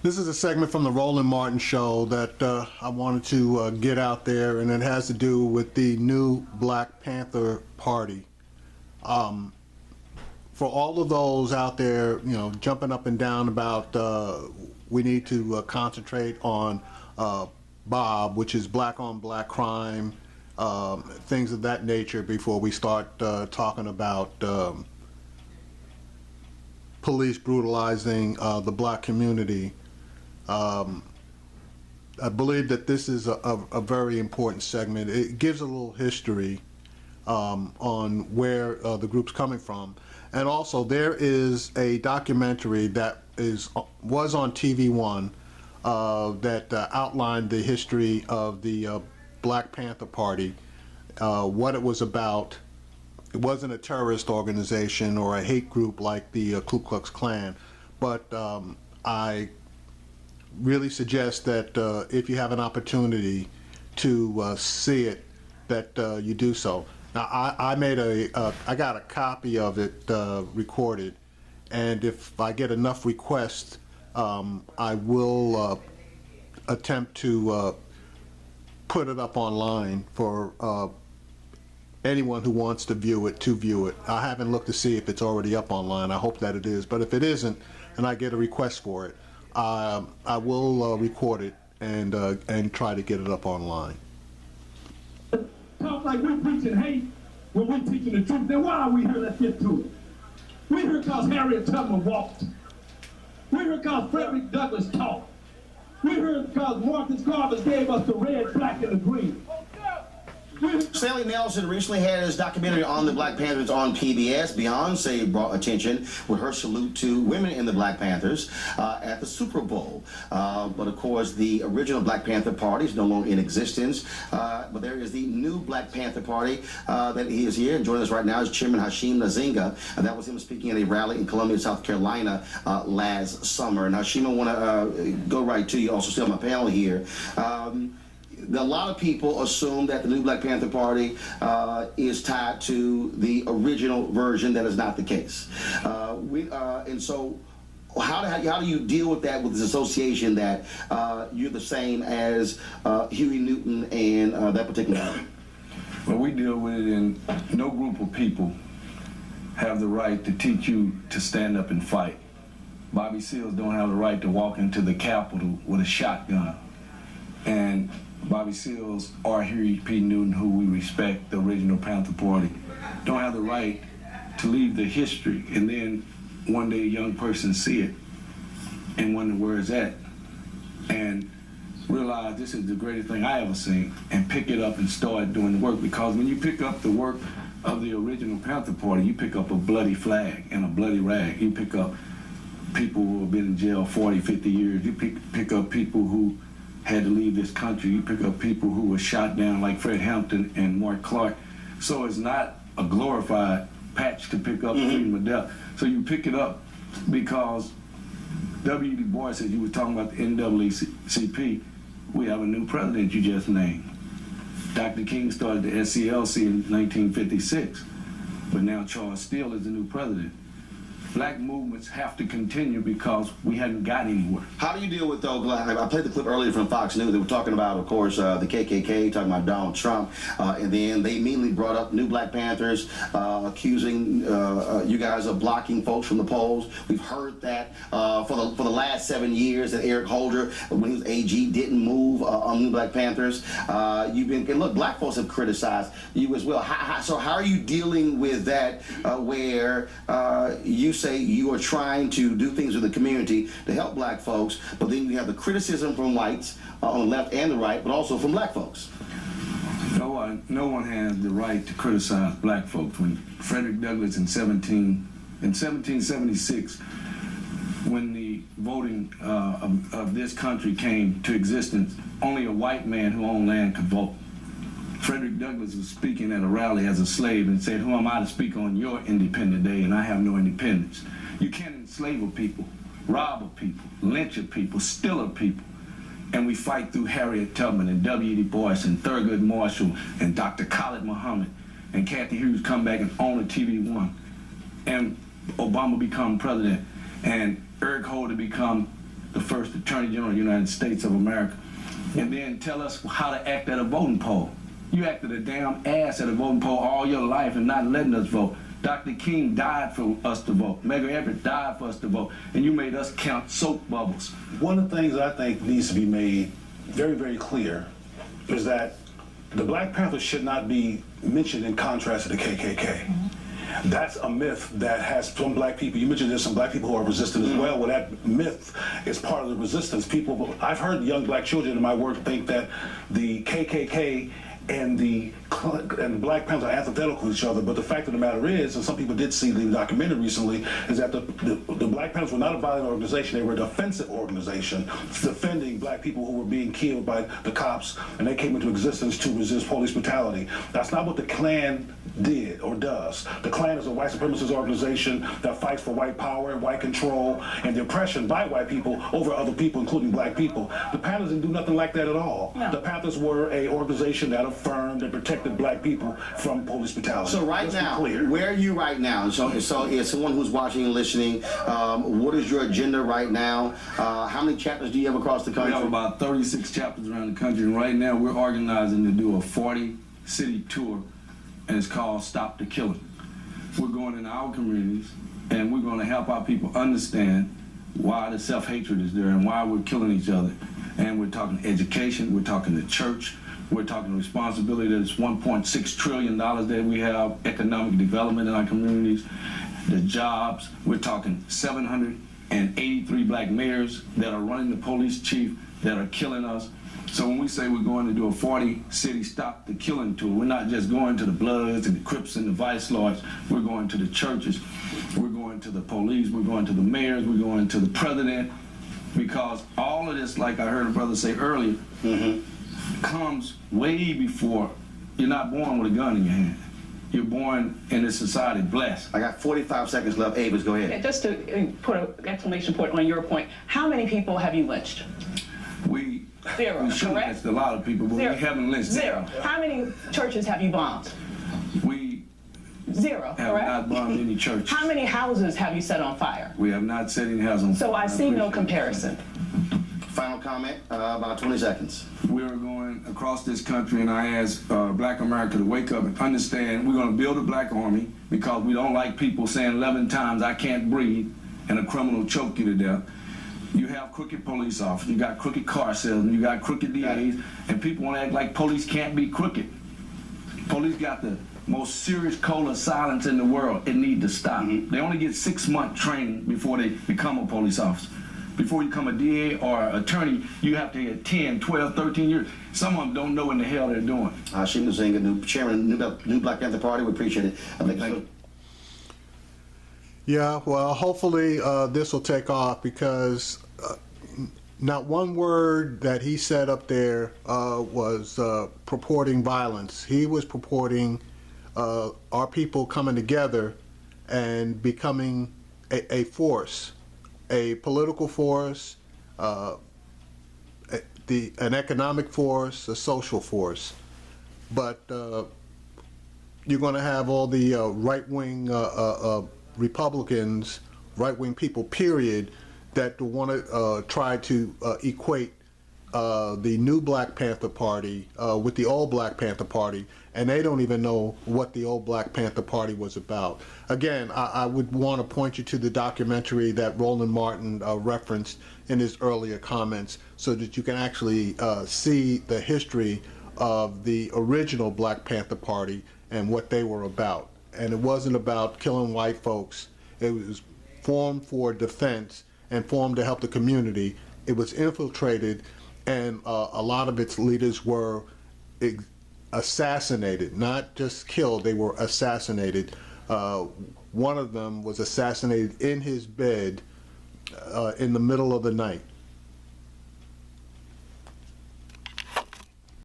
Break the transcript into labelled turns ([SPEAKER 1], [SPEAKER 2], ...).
[SPEAKER 1] This is a segment from the Roland Martin Show that I wanted to get out there, and it has to do with the new Black Panther Party. For all of those out there, jumping up and down about we need to concentrate on Bob, which is black on black crime, things of that nature before we start talking about police brutalizing the black community. I believe that this is a very important segment. It gives a little history on where the group's coming from. And also there is a documentary that was on TV One that outlined the history of the Black Panther Party, what it was about. It wasn't a terrorist organization or a hate group like the Ku Klux Klan, but I really suggest that if you have an opportunity to see it, that you do so. Now, I got a copy of it recorded, and if I get enough requests, I will attempt to put it up online for anyone who wants to view it. I haven't looked to see if it's already up online. I hope that it is, but if it isn't, and I get a request for it, I will record it and try to get it up online.
[SPEAKER 2] Talk like we're preaching hate when we're teaching the truth. Then why are we here? Let's get to it. We're here because Harriet Tubman walked. We're here because Frederick Douglass taught. We're here because Marcus Garvey gave us the red, black, and the green.
[SPEAKER 3] Stanley Nelson recently had his documentary on the Black Panthers on PBS. Beyonce brought attention with her salute to women in the Black Panthers at the Super Bowl. But of course, the original Black Panther Party is no longer in existence. But there is the new Black Panther Party that he is here. And joining us right now is Chairman Hashim Nzinga. And that was him speaking at a rally in Columbia, South Carolina last summer. And Hashim, I want to go right to you, also still on my panel here. A lot of people assume that the new Black Panther Party is tied to the original version. That is not the case. And so how do you deal with that, with this association that you're the same as Huey Newton and that particular party?
[SPEAKER 4] Well, we deal with it in no group of people have the right to teach you to stand up and fight. Bobby Seals don't have the right to walk into the Capitol with a shotgun. And Bobby Seals or Huey P. Newton, who we respect, the original Panther Party, don't have the right to leave the history and then one day a young person see it and wonder where it's at and realize this is the greatest thing I ever seen and pick it up and start doing the work. Because when you pick up the work of the original Panther Party, you pick up a bloody flag and a bloody rag. You pick up people who have been in jail 40, 50 years. You pick up people who had to leave this country. You pick up people who were shot down like Fred Hampton and Mark Clark. So it's not a glorified patch to pick up freedom of death. So you pick it up because W. Du Bois, as you were talking about the NAACP, we have a new president you just named. Dr. King started the SCLC in 1956, but now Charles Steele is the new president. Black movements have to continue because we haven't got anywhere.
[SPEAKER 3] How do you deal with, though, I played the clip earlier from Fox News. They were talking about, of course, the KKK, talking about Donald Trump, and then they immediately brought up new Black Panthers, accusing you guys of blocking folks from the polls. We've heard that for the last 7 years that Eric Holder, when he was AG, didn't move on new Black Panthers. And look, black folks have criticized you as well. So how are you dealing with that where you say you are trying to do things with the community to help black folks, but then you have the criticism from whites on the left and the right, but also from black folks?
[SPEAKER 4] No one has the right to criticize black folks. When Frederick Douglass in 1776, when the voting of this country came to existence, only a white man who owned land could vote. Frederick Douglass was speaking at a rally as a slave and said, "Who am I to speak on your independent day, and I have no independence?" You can't enslave a people, rob a people, lynch a people, steal a people. And we fight through Harriet Tubman and W. Du Bois and Thurgood Marshall and Dr. Khalid Muhammad and Kathy Hughes come back and own a TV One. And Obama become president and Eric Holder become the first Attorney General of the United States of America, and then tell us how to act at a voting poll. You acted a damn ass at a voting poll all your life and not letting us vote. Dr. King died for us to vote. Medgar Evers died for us to vote, and you made us count soap bubbles.
[SPEAKER 5] One of the things that I think needs to be made very, very clear is that the Black Panthers should not be mentioned in contrast to the KKK. That's a myth that has some black people. You mentioned there's some black people who are resistant as well. Well, that myth is part of the resistance. I've heard young black children in my work think that the KKK and the Black Panthers are antithetical to each other, but the fact of the matter is, and some people did see the documentary recently, is that the Black Panthers were not a violent organization, they were a defensive organization defending black people who were being killed by the cops, and they came into existence to resist police brutality. That's not what the Klan did or does. The Klan is a white supremacist organization that fights for white power and white control and the oppression by white people over other people, including black people. The Panthers didn't do nothing like that at all. No. The Panthers were an organization that affirmed and protected black people from police brutality.
[SPEAKER 3] So right now, where are you right now? So as someone who's watching and listening, what is your agenda right now? How many chapters do you have across the country?
[SPEAKER 4] We have about 36 chapters around the country, and right now we're organizing to do a 40-city tour, and it's called Stop the Killing. We're going in our communities, and we're going to help our people understand why the self-hatred is there and why we're killing each other. And we're talking education, we're talking the church, we're talking responsibility. There's $1.6 trillion that we have, economic development in our communities, the jobs. We're talking 783 black mayors that are running the police chief that are killing us. So when we say we're going to do a 40-city Stop the Killing tour, we're not just going to the Bloods and the Crips and the Vice Lords. We're going to the churches. We're going to the police. We're going to the mayors. We're going to the president. Because all of this, like I heard a brother say earlier, comes way before. You're not born with a gun in your hand. You're born in this society blessed.
[SPEAKER 3] I got 45 seconds left. Avis, go ahead.
[SPEAKER 6] Yeah, just to put an exclamation point on your point, how many people have you lynched? Zero,
[SPEAKER 4] we should have lynched a lot of people, but
[SPEAKER 6] Zero.
[SPEAKER 4] we haven't lynched.
[SPEAKER 6] Zero. How many churches have you bombed?
[SPEAKER 4] We
[SPEAKER 6] Zero,
[SPEAKER 4] have
[SPEAKER 6] correct?
[SPEAKER 4] not bombed any church.
[SPEAKER 6] How many houses have you set on fire?
[SPEAKER 4] We have not set any houses on fire.
[SPEAKER 6] So I see no comparison.
[SPEAKER 3] Final comment, about 20 seconds.
[SPEAKER 4] We're going across this country, and I ask black America to wake up and understand we're going to build a black army because we don't like people saying 11 times, I can't breathe, and a criminal choke you to death. You have crooked police officers, you got crooked car salesmen, you got crooked DAs, and people want to act like police can't be crooked. Police got the most serious code of silence in the world. It needs to stop. They only get 6-month training before they become a police officer. Before you become a DA or attorney, you have to get 10, 12, 13 years. Some of them don't know what the hell they're doing.
[SPEAKER 3] Hashim Nzinga, new chairman of the New Black Panther Party. We appreciate it.
[SPEAKER 4] Thank you.
[SPEAKER 1] Yeah, well, hopefully this will take off because not one word that he said up there was purporting violence. He was purporting our people coming together and becoming a force, a political force, an economic force, a social force. But you're going to have all the right-wing Republicans, right-wing people, period, that want to try to equate the new Black Panther Party with the old Black Panther Party, and they don't even know what the old Black Panther Party was about. Again, I would want to point you to the documentary that Roland Martin referenced in his earlier comments so that you can actually see the history of the original Black Panther Party and what they were about. And it wasn't about killing white folks. It was formed for defense and formed to help the community. It was infiltrated, and a lot of its leaders were assassinated, not just killed, they were assassinated. One of them was assassinated in his bed in the middle of the night.